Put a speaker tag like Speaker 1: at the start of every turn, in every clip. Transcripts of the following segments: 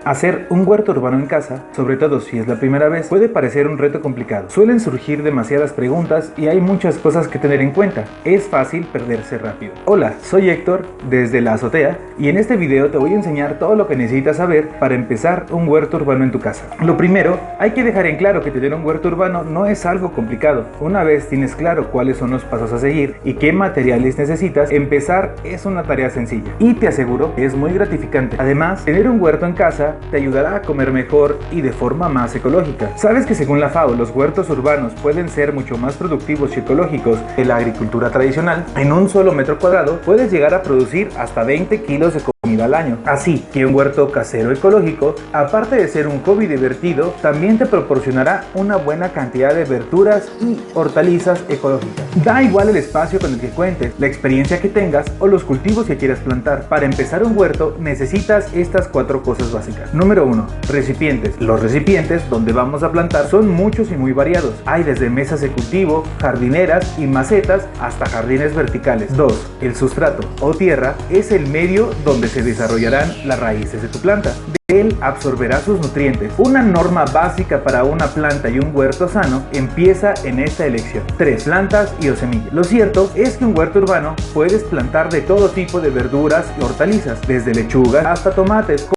Speaker 1: Hacer un huerto urbano en casa, sobre todo si es la primera vez, puede parecer un reto complicado. Suelen surgir demasiadas preguntas y hay muchas cosas que tener en cuenta. Es fácil perderse rápido. Hola, soy Héctor, desde la azotea, y en este video te voy a enseñar todo lo que necesitas saber para empezar un huerto urbano en tu casa. Lo primero, hay que dejar en claro que tener un huerto urbano no es algo complicado. Una vez tienes claro cuáles son los pasos a seguir y qué materiales necesitas, empezar es una tarea sencilla. Y te aseguro que es muy gratificante. Además, tener un huerto en casa te ayudará a comer mejor y de forma más ecológica. ¿Sabes que según la FAO los huertos urbanos pueden ser mucho más productivos y ecológicos que la agricultura tradicional? En un solo metro cuadrado puedes llegar a producir hasta 20 kilos de comida al año. Así que un huerto casero ecológico, aparte de ser un hobby divertido, también te proporcionará una buena cantidad de verduras y hortalizas ecológicas. Da igual el espacio con el que cuentes, la experiencia que tengas o los cultivos que quieras plantar. Para empezar un huerto necesitas estas 4 cosas básicas. Número 1. Recipientes. Los recipientes donde vamos a plantar son muchos y muy variados. Hay desde mesas de cultivo, jardineras y macetas hasta jardines verticales. 2. El sustrato o tierra es el medio donde se desarrollarán las raíces de tu planta. Él absorberá sus nutrientes. Una norma básica para una planta y un huerto sano empieza en esta elección. 3. Plantas y o semillas. Lo cierto es que un huerto urbano puedes plantar de todo tipo de verduras y hortalizas, desde lechugas hasta tomates,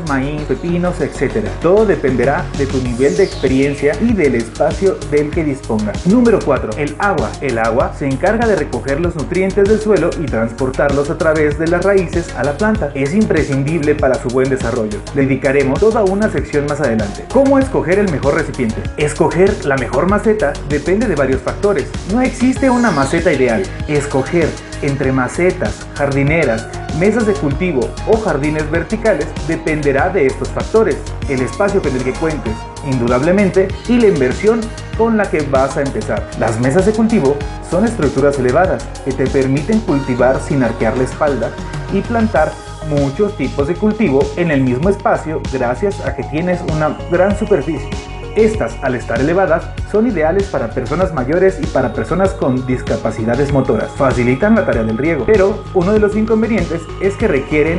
Speaker 1: maíz, pepinos, etc. Todo dependerá de tu nivel de experiencia y del espacio del que dispongas. Número 4. El agua. El agua se encarga de recoger los nutrientes del suelo y transportarlos a través de las raíces a la planta. Es imprescindible para su buen desarrollo. Le dedicaremos toda una sección más adelante. ¿Cómo escoger el mejor recipiente? Escoger la mejor maceta depende de varios factores. No existe una maceta ideal. Escoger entre macetas, jardineras, mesas de cultivo o jardines verticales dependerá de estos factores, el espacio con el que cuentes, indudablemente, y la inversión con la que vas a empezar. Las mesas de cultivo son estructuras elevadas que te permiten cultivar sin arquear la espalda y plantar muchos tipos de cultivo en el mismo espacio gracias a que tienes una gran superficie. Estas, al estar elevadas, son ideales para personas mayores y para personas con discapacidades motoras. Facilitan la tarea del riego, pero uno de los inconvenientes es que requieren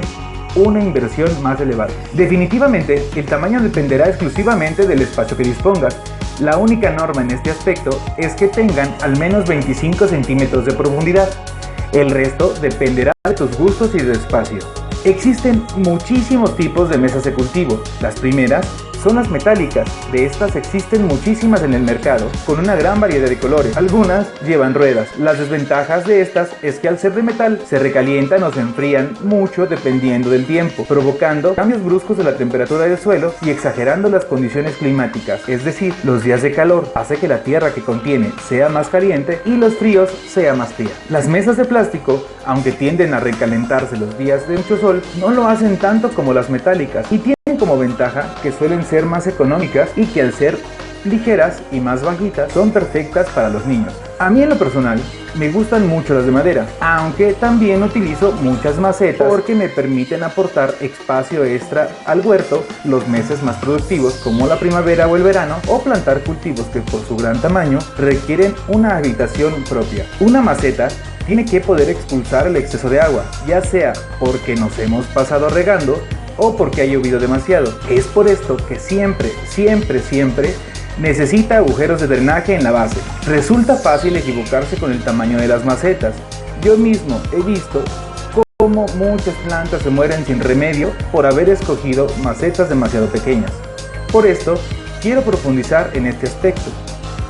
Speaker 1: una inversión más elevada. Definitivamente, el tamaño dependerá exclusivamente del espacio que dispongas. La única norma en este aspecto es que tengan al menos 25 centímetros de profundidad. El resto dependerá de tus gustos y de espacio. Existen muchísimos tipos de mesas de cultivo. Las primeras son las metálicas. De estas existen muchísimas en el mercado, con una gran variedad de colores. Algunas llevan ruedas. Las desventajas de estas es que al ser de metal se recalientan o se enfrían mucho dependiendo del tiempo, provocando cambios bruscos de la temperatura del suelo y exagerando las condiciones climáticas. Es decir, los días de calor hace que la tierra que contiene sea más caliente y los fríos sea más fría. Las mesas de plástico, aunque tienden a recalentarse los días de mucho sol, no lo hacen tanto como las metálicas y tienen como ventaja que suelen ser más económicas y que al ser ligeras y más bajitas son perfectas para los niños. A mí en lo personal me gustan mucho las de madera, aunque también utilizo muchas macetas porque me permiten aportar espacio extra al huerto los meses más productivos como la primavera o el verano, o plantar cultivos que por su gran tamaño requieren una habitación propia. Una maceta tiene que poder expulsar el exceso de agua, ya sea porque nos hemos pasado regando o porque ha llovido demasiado. Es por esto que siempre necesita agujeros de drenaje en la base. Resulta fácil equivocarse con el tamaño de las macetas. Yo mismo he visto cómo muchas plantas se mueren sin remedio por haber escogido macetas demasiado pequeñas. Por esto, quiero profundizar en este aspecto,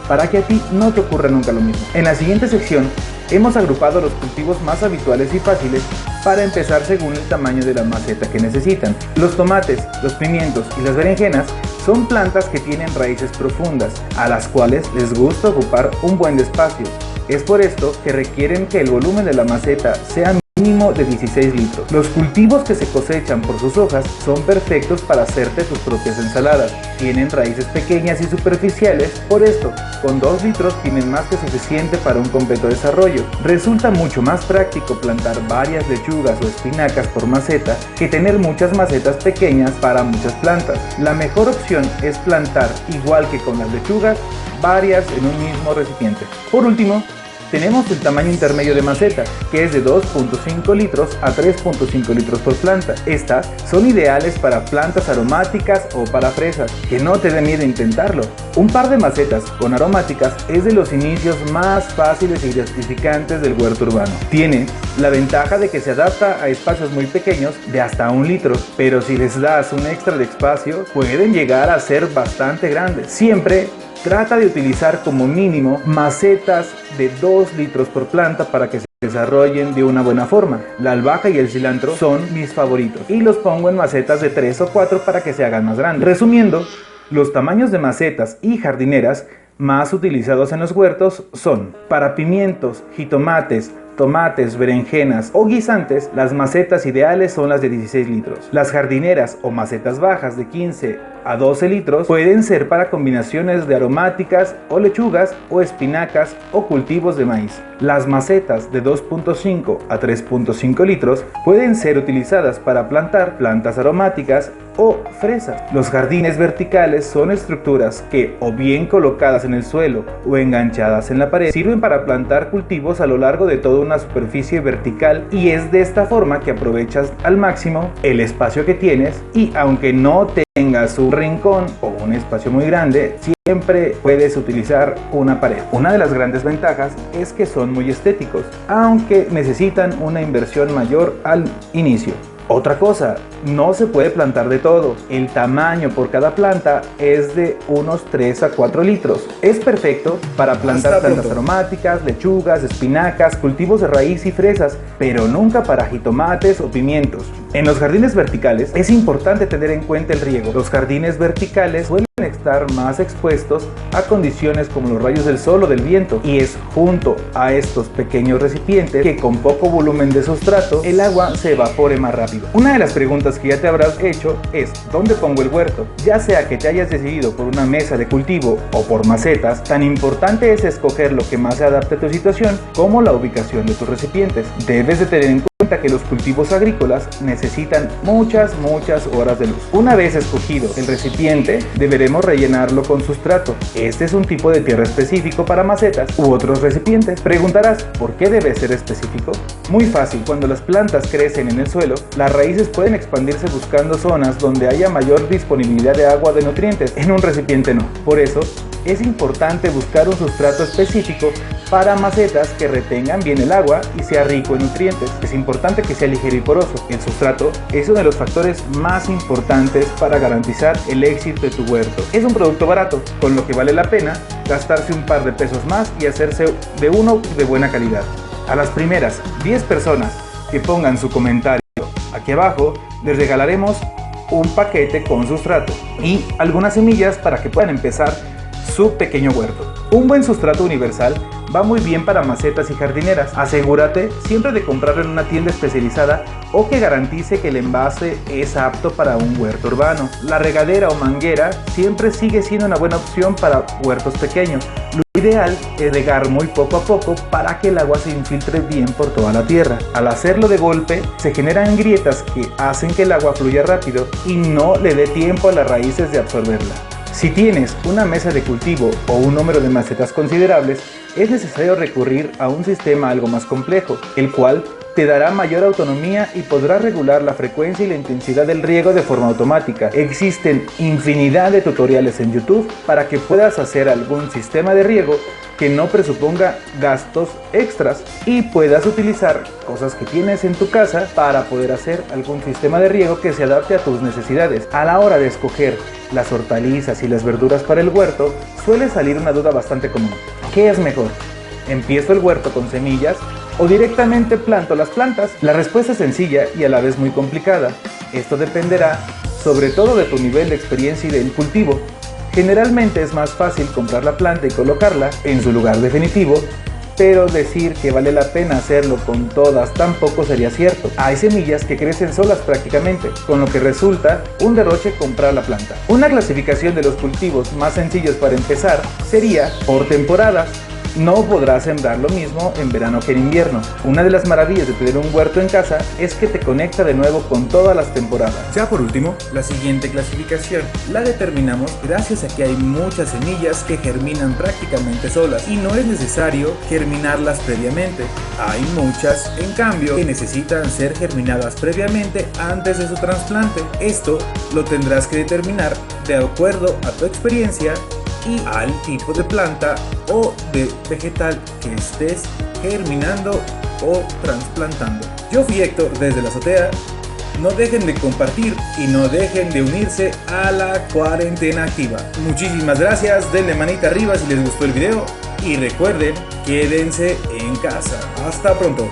Speaker 1: para que a ti no te ocurra nunca lo mismo. En la siguiente sección, hemos agrupado los cultivos más habituales y fáciles para empezar según el tamaño de la maceta que necesitan. Los tomates, los pimientos y las berenjenas son plantas que tienen raíces profundas, a las cuales les gusta ocupar un buen espacio. Es por esto que requieren que el volumen de la maceta sea mínimo de 16 litros. Los cultivos que se cosechan por sus hojas son perfectos para hacerte tus propias ensaladas. Tienen raíces pequeñas y superficiales, por esto, con 2 litros tienen más que suficiente para un completo desarrollo. Resulta mucho más práctico plantar varias lechugas o espinacas por maceta que tener muchas macetas pequeñas para muchas plantas. La mejor opción es plantar, igual que con las lechugas, varias en un mismo recipiente. Por último, Tenemos el tamaño intermedio de maceta, que es de 2.5 litros a 3.5 litros por planta. Estas son ideales para plantas aromáticas o para fresas, que no te dé miedo intentarlo. Un par de macetas con aromáticas es de los inicios más fáciles y gratificantes del huerto urbano. Tiene la ventaja de que se adapta a espacios muy pequeños de hasta 1 litro, pero si les das un extra de espacio, pueden llegar a ser bastante grandes. Siempre trata de utilizar como mínimo macetas de 2 litros por planta para que se desarrollen de una buena forma. La albahaca y el cilantro son mis favoritos y los pongo en macetas de 3 o 4 para que se hagan más grandes. Resumiendo, los tamaños de macetas y jardineras más utilizados en los huertos son: para pimientos, jitomates, tomates, berenjenas o guisantes, las macetas ideales son las de 16 litros. Las jardineras o macetas bajas de 15 a 12 litros pueden ser para combinaciones de aromáticas o lechugas o espinacas o cultivos de maíz. Las macetas de 2.5 a 3.5 litros pueden ser utilizadas para plantar plantas aromáticas o fresas. Los jardines verticales son estructuras que, o bien colocadas en el suelo o enganchadas en la pared, sirven para plantar cultivos a lo largo de toda una superficie vertical, y es de esta forma que aprovechas al máximo el espacio que tienes, y aunque no tengas un rincón o un espacio muy grande, siempre puedes utilizar una pared. Una de las grandes ventajas es que son muy estéticos, aunque necesitan una inversión mayor al inicio. Otra cosa, no se puede plantar de todo. El tamaño por cada planta es de unos 3 a 4 litros. Es perfecto para plantar plantas aromáticas, lechugas, espinacas, cultivos de raíz y fresas, pero nunca para jitomates o pimientos. En los jardines verticales es importante tener en cuenta el riego. Los jardines verticales suelen estar más expuestos a condiciones como los rayos del sol o del viento, y es junto a estos pequeños recipientes que, con poco volumen de sustrato, el agua se evapore más rápido. Una de las preguntas que ya te habrás hecho es: ¿dónde pongo el huerto? Ya sea que te hayas decidido por una mesa de cultivo o por macetas, tan importante es escoger lo que más se adapte a tu situación como la ubicación de tus recipientes. Debes de tener en cuenta que los cultivos agrícolas necesitan muchas horas de luz. Una vez escogido el recipiente, deberemos rellenarlo con sustrato. Este es un tipo de tierra específico para macetas u otros recipientes. Preguntarás, ¿por qué debe ser específico? Muy fácil. Cuando las plantas crecen en el suelo, las raíces pueden expandirse buscando zonas donde haya mayor disponibilidad de agua, de nutrientes. En un recipiente no. Por eso es importante buscar un sustrato específico para macetas que retengan bien el agua y sea rico en nutrientes. Es importante que sea ligero y poroso. El sustrato es uno de los factores más importantes para garantizar el éxito de tu huerto. Es un producto barato, con lo que vale la pena gastarse un par de pesos más y hacerse de uno de buena calidad. A las primeras 10 personas que pongan su comentario aquí abajo, les regalaremos un paquete con sustrato y algunas semillas para que puedan empezar su pequeño huerto. Un buen sustrato universal va muy bien para macetas y jardineras. Asegúrate siempre de comprarlo en una tienda especializada o que garantice que el envase es apto para un huerto urbano. La regadera o manguera siempre sigue siendo una buena opción para huertos pequeños. Lo ideal es regar muy poco a poco para que el agua se infiltre bien por toda la tierra. Al hacerlo de golpe, se generan grietas que hacen que el agua fluya rápido y no le dé tiempo a las raíces de absorberla. Si tienes una mesa de cultivo o un número de macetas considerables, es necesario recurrir a un sistema algo más complejo, el cual te dará mayor autonomía y podrás regular la frecuencia y la intensidad del riego de forma automática. Existen infinidad de tutoriales en YouTube para que puedas hacer algún sistema de riego que no presuponga gastos extras y puedas utilizar cosas que tienes en tu casa para poder hacer algún sistema de riego que se adapte a tus necesidades. A la hora de escoger las hortalizas y las verduras para el huerto, suele salir una duda bastante común. ¿Qué es mejor? ¿Empiezo el huerto con semillas o directamente planto las plantas? La respuesta es sencilla y a la vez muy complicada. Esto dependerá sobre todo de tu nivel de experiencia y del cultivo. Generalmente es más fácil comprar la planta y colocarla en su lugar definitivo, pero decir que vale la pena hacerlo con todas tampoco sería cierto. Hay semillas que crecen solas prácticamente, con lo que resulta un derroche comprar la planta. Una clasificación de los cultivos más sencillos para empezar sería por temporadas. No podrás sembrar lo mismo en verano que en invierno. Una de las maravillas de tener un huerto en casa es que te conecta de nuevo con todas las temporadas. Ya por último, la siguiente clasificación la determinamos gracias a que hay muchas semillas que germinan prácticamente solas y no es necesario germinarlas previamente. Hay muchas, en cambio, que necesitan ser germinadas previamente antes de su trasplante. Esto lo tendrás que determinar de acuerdo a tu experiencia y al tipo de planta o de vegetal que estés germinando o trasplantando. Yo fui Héctor desde la azotea. No dejen de compartir y no dejen de unirse a la cuarentena activa. Muchísimas gracias, denle manita arriba si les gustó el video y recuerden, quédense en casa. Hasta pronto.